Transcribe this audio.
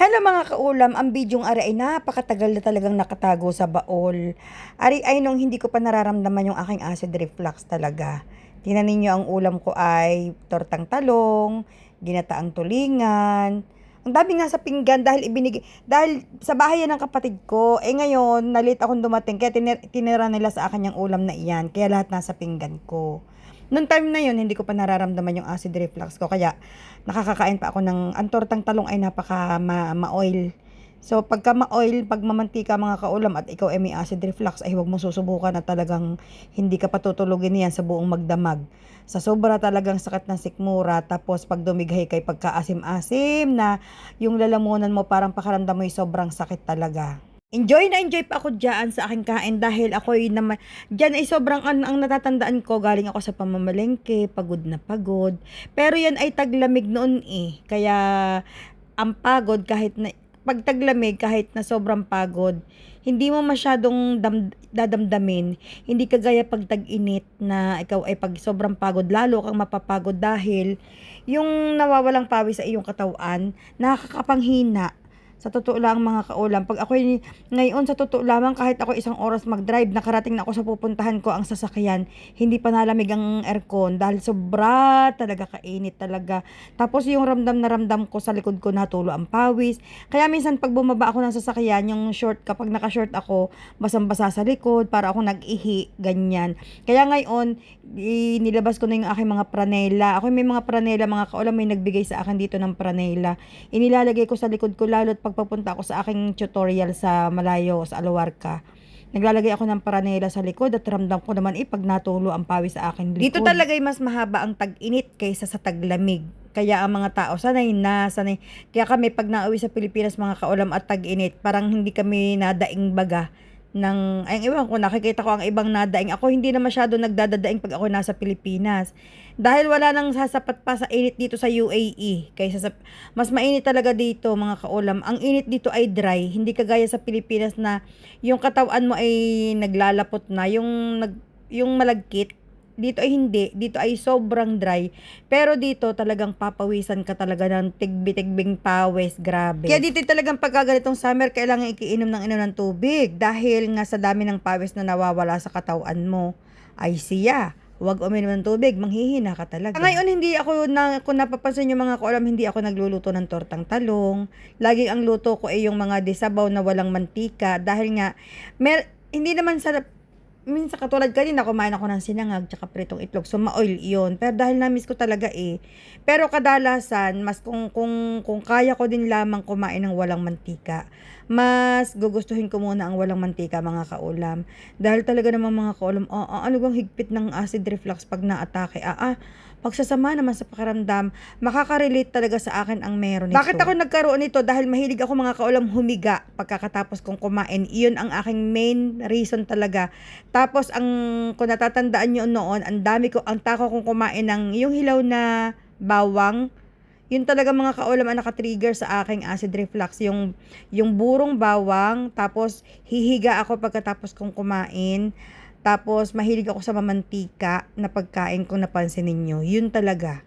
Hello mga kaulam, ang bidyong ari ay napakatagal na talagang nakatago sa baol. Ari ay nung hindi ko pa nararamdaman yung aking acid reflux talaga. Tingnan ninyo, ang ulam ko ay tortang talong, ginataang tulingan. Ang dami nga sa pinggan dahil sa bahay yan ng kapatid ko. Ngayon, nalit akong dumating kaya tinira nila sa akin yung ulam na iyan. Kaya lahat nasa pinggan ko. Noong time na yun, hindi ko pa nararamdaman yung acid reflux ko. Kaya nakakakain pa ako ang tortang talong ay napaka ma-oil. So, pagka ma-oil, pag mamantika mga kaulam at ikaw ay may acid reflux, ay huwag mo susubukan na talagang hindi ka patutulugin niyan sa buong magdamag. Sa sobra talagang sakit ng sikmura, tapos pag dumighay kay pagkaasim-asim na yung lalamunan mo parang pakaramdam mo yung sobrang sakit talaga. Enjoy na enjoy pa ako diyan sa aking kain dahil ako'y naman diyan ay sobrang ang natatandaan ko, galing ako sa pamamalengke, pagod na pagod. Pero yan ay taglamig noon eh. Kaya ang pagod kahit na pag taglamig kahit na sobrang pagod, hindi mo masyadong dadamdamin. Hindi kagaya pag tag-init na ikaw ay pag sobrang pagod, lalo kang mapapagod dahil yung nawawalang pawis sa iyong katawan, nakakapanghina. Sa totoo lang mga kaulam, pag ako ngayon sa totoo lamang kahit ako isang oras mag-drive, nakarating na ako sa pupuntahan ko ang sasakyan, hindi pa nalamig ang aircon dahil sobra talaga kainit talaga. Tapos yung ramdam na ramdam ko sa likod ko, natulo ang pawis. Kaya minsan pag bumaba ako ng sasakyan, yung short, kapag naka-short ako, basang-basa sa likod, para ako nag-ihi, ganyan. Kaya ngayon, nilabas ko na yung aking mga pranela. Ako may mga pranela, mga kaulam, may nagbigay sa akin dito ng pranela. Inilalagay ko sa likod ko, lalo't pag papunta ako sa aking tutorial sa malayo, sa Aluarca. Naglalagay ako ng paranela sa likod at ramdam ko naman pag natulo ang pawis sa aking likod. Dito talaga ay mas mahaba ang tag-init kaysa sa taglamig. Kaya ang mga tao sanay. Kaya kami pag nauwi sa Pilipinas mga kaulam at tag-init, parang hindi kami nadaing baga ay iwan ko, nakikita ko ang ibang nadaing. Ako hindi na masyado nagdadadaing pag ako nasa Pilipinas. Dahil wala nang sasapat pa sa init dito sa UAE. Kaysa mas mainit talaga dito mga kaulam. Ang init dito ay dry. Hindi kagaya sa Pilipinas na yung katawan mo ay naglalapot na. Yung malagkit. Dito ay hindi. Dito ay sobrang dry. Pero dito talagang papawisan ka talaga ng tigbi-tigbing pawis. Grabe. Kaya dito talagang pagka ganitong summer, kailangan ikiinom ng tubig. Dahil nga sa dami ng pawis na nawawala sa katawan mo, ay siya. Huwag uminom ng tubig, manghihina ka talaga. Ngayon, kung napapansin nyo mga kaulam, hindi ako nagluluto ng tortang talong. Laging ang luto ko ay yung mga disabaw na walang mantika. Dahil nga, hindi naman sa minsan katulad kanina, kumain ako ng sinangag tsaka pritong itlog. So, ma-oil yun. Pero dahil na-miss ko talaga eh. Pero kadalasan, mas kung kaya ko din lamang kumain ng walang mantika, mas gugustuhin ko muna ang walang mantika mga kaulam. Dahil talaga naman mga kaulam, ano bang higpit ng acid reflux pag na-atake? Pagsasama naman sa pakiramdam, makaka-relate talaga sa akin ang meron nito. Bakit ako nagkaroon nito? Dahil mahilig ako mga kaulam humiga pagkakatapos kong kumain. Iyon ang aking main reason talaga. Tapos kung natatandaan nyo noon, ang tako kong kumain ng yung hilaw na bawang. Yun talaga mga kaulam ang nakatrigger sa aking acid reflux. Yung burong bawang, tapos hihiga ako pagkatapos kong kumain. Tapos mahilig ako sa mamantika na pagkain kung napansin ninyo. Yun talaga.